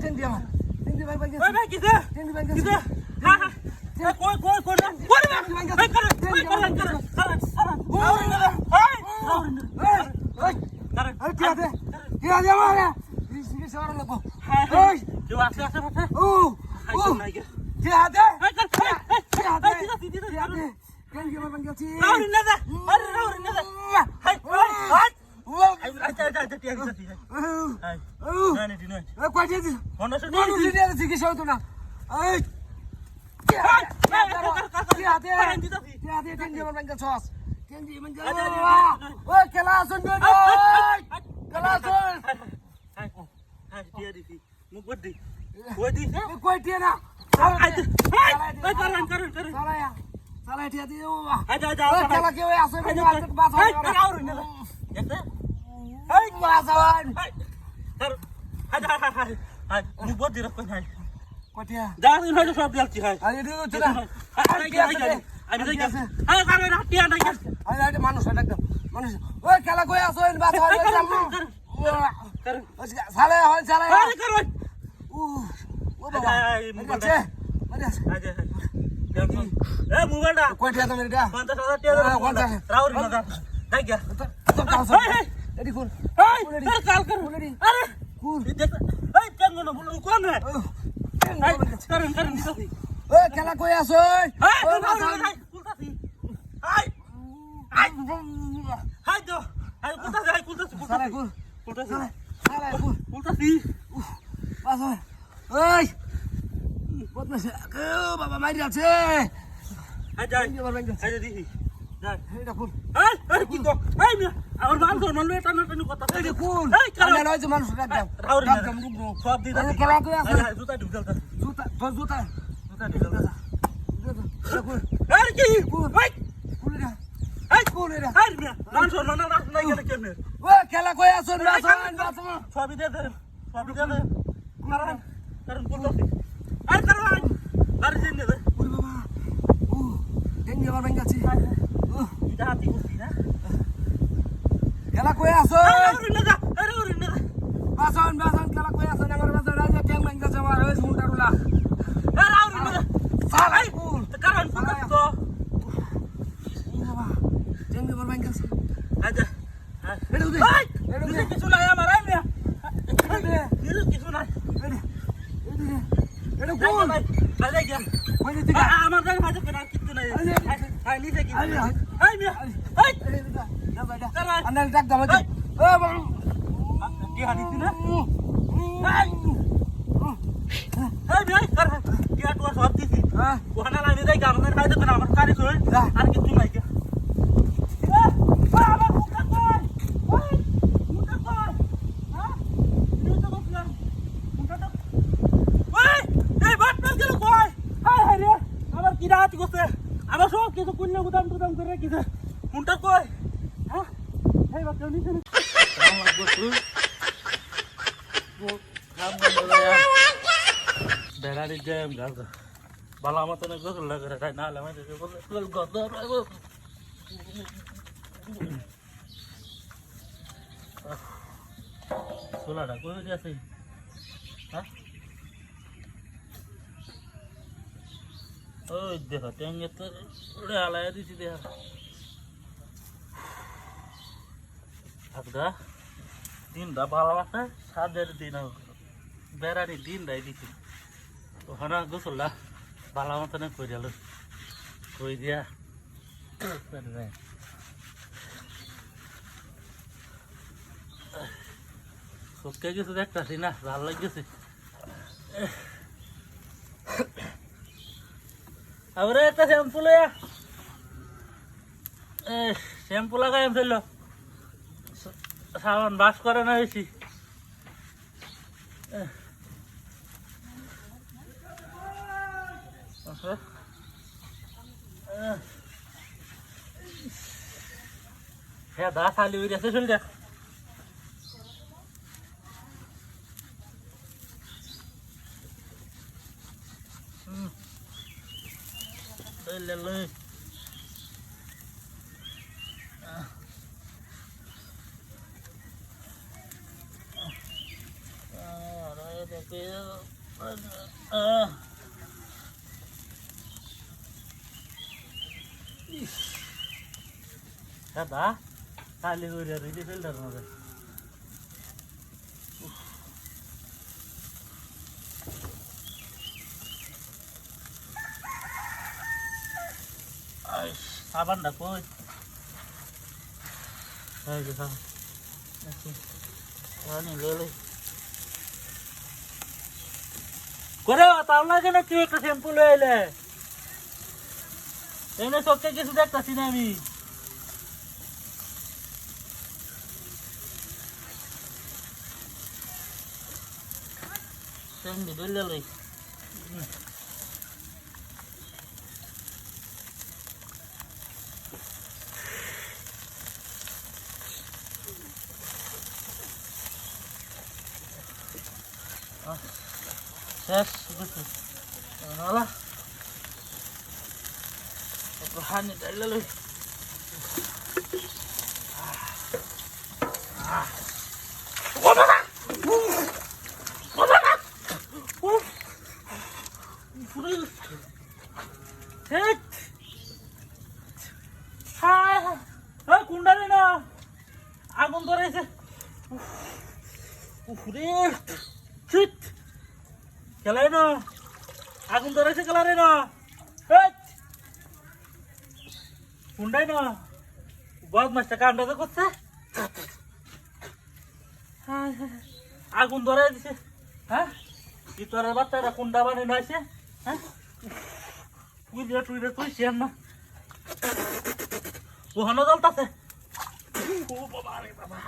ten দিয়া ten দিয়া ভাই ওই ভাই কিসে টেন দিয়া ভাই কিসে হ্যাঁ হ্যাঁ কই টিয়া দে মারে ইসকে সারা লাগবো এই তুই আসে ও টিয়া দে টিয়া দে কেন কি মারবান গেছি রাউরি না দে আরে রাউরি না দে হাই হাই আচ্ছা টিয়া দিছি হাই না নি দিন এই কই দিছি হন্ডা শুন মানুষ টিয়া দিছি কি হইতো না এই টিয়া দে টেন দিয়া মারবান গেছ টেন দিয়া মারবান গেছ ওই খেলা আসুন বে খেলা আসুন হাই হাই টিয়া দিছি মুখ বদি কই দিছ কই টিয়া না করুন সালায়া সালায়া টিয়া দিও আচ্ছা ওই খেলা কেউ আসে বে বাসা রাউরি না দেখতে এই বাসাওয়ান হাই মুখ বদি রাখ কই কটিয়া দাঁড়ান হয়তো সব দিলছি হাই আরে দিও চলা আমি দেখি হাই কারণ টিয়া নাই আরে মানুষ একদম মানুষ ওই খেলা কই আসো ইন বাসাওয়ান করুন সালায়া হয় সালায়া আরে করুন ও বাবা আচ্ছা আচ্ছা এ মোবাইলটা কটিয়া তুমি এটা 50,000 টাকা রাউরি না দেখ গিয়া তো কাছে এডি কোন এই কাল কর আরে কোন দেখ এই কেন না বলু কোন রে করুন দিছি ওই খেলা কই আসো ওই বাসাওয়ান কুলতাছি হাই হাই হাই তো হাই কুলতাছি সালায়া কোন কুলতাছি সালায়া কোন কুলতাছি বাসাওয়ান ওই বদমাশ বাবা মারি আছে হাই যাই হাই দিছি যাই এটা কোন এই কি তো এই মিয়া আমার মান তো নলে টানা টানি কথা এটা কোন এই কারণ আরে নয় যে মানুষ একদম রাউরি না একদম রুগনো সব দি আরে খেলা কই আসো জুতা ঢুকলতা জুতা তোর জুতা ঢুকলতা এটা কোন আর কি ওই কোন এটা এই কোন এটা এই মিয়া মান তো নলে না গেলে কেমনে ওই খেলা কই আসো বাসাওয়ান বাসাওয়ান সবই দে কারণ কুলতাছি আর কারণ বাড়ি জেনে দে ওরে বাবা ও টেন দিয়া মারবান গেছি এটা হাতি কুছি না খেলা কই আসো রাউরি না বাসাওয়ান খেলা কই আসো আমার বাসাওয়ান আজ টেন মাইন গেছে আমার ওই ঝুন্টারুলা রাউরি না সালাই কোন কারণ কুলতাছি তো বাবা টেন দিয়া মারবান গেছে আচ্ছা এটা উদে এটা উদে কিছু নাই আমার আই মিয়া কিছু নাই এটা কোন ভালো গিয়া কই দিতে আমার গাড়ি ভাজে কেন কিছু নাই হাই নিচে কি হাই মিয়া হাই আন্দাল ডাক দাও ও বাবা কি হাদিছি না হাই হাই মিয়া কর কি আটো সব দিছি হ্যাঁ ওখানে লাইনে যাই গামনের খাইতে কেন আমার কারি কই আর কিছু নাই কি আমার মুখটা কই ওই মুখটা কই হ্যাঁ নিচে বসলাম মুখটা ওই এই বাটটা গেল কই হাই হাই রে আমার কি রাত গছে আমার সব কিছু কুন্ন গুদাম করে রেখেছে মুখটা কই হ্যাঁ এই বাটটা নিচে আমার বসু বেড়ারি গেম গাছ বালা মতন গোসল লাগে রে না হলে আমাদের গোসল গদর সোলাটা কই আছে হ্যাঁ ওই দেখো ট্যাঙ্গে তো উড়ে আলায় দিছি দেখা থাকদা দিনটা ভালো আছে সাদের দিন বেড়ারি দিনটাই দিছি ওখানে গোসলটা ভালো মতন কই দিল কই দিয়া সবকে কিছু দেখতেছি না ভালো লাগছে আবার একটা শ্যাম্পু লয়া শ্যাম্পু লাগাই ফেলল সাবান বাস করে না বেশি হ্যাঁ দা খালি হয়ে গেছে চল যা দাদা কালি করে রেডি ফেলটার মধ্যে সাবানটা কই এই যে সাবান রানি লেলে করে তাও লাগে না তুই একটা শ্যাম্পু লয়ে এলে এনে চোখে কিছু দেখতেছি না আমি সেমনি দলে লই শেষ বুঝছি নালা একটু হানি ডাইলে লই কুন্ডারে না আগুন ধরেছে খেলাই না আগুন ধরেছে খেলারে না কুন্ডাই না বদমাসটা কামটা করছে আগুন ধরে দিছে হ্যাঁ ইতরের বাচ্চাটা কুন্ডা বানিয়ে নয়ছে হ্যাঁ তুই তুই শেয়ার না ওখানে জ্বলতাছে ও বাবা রে বাবা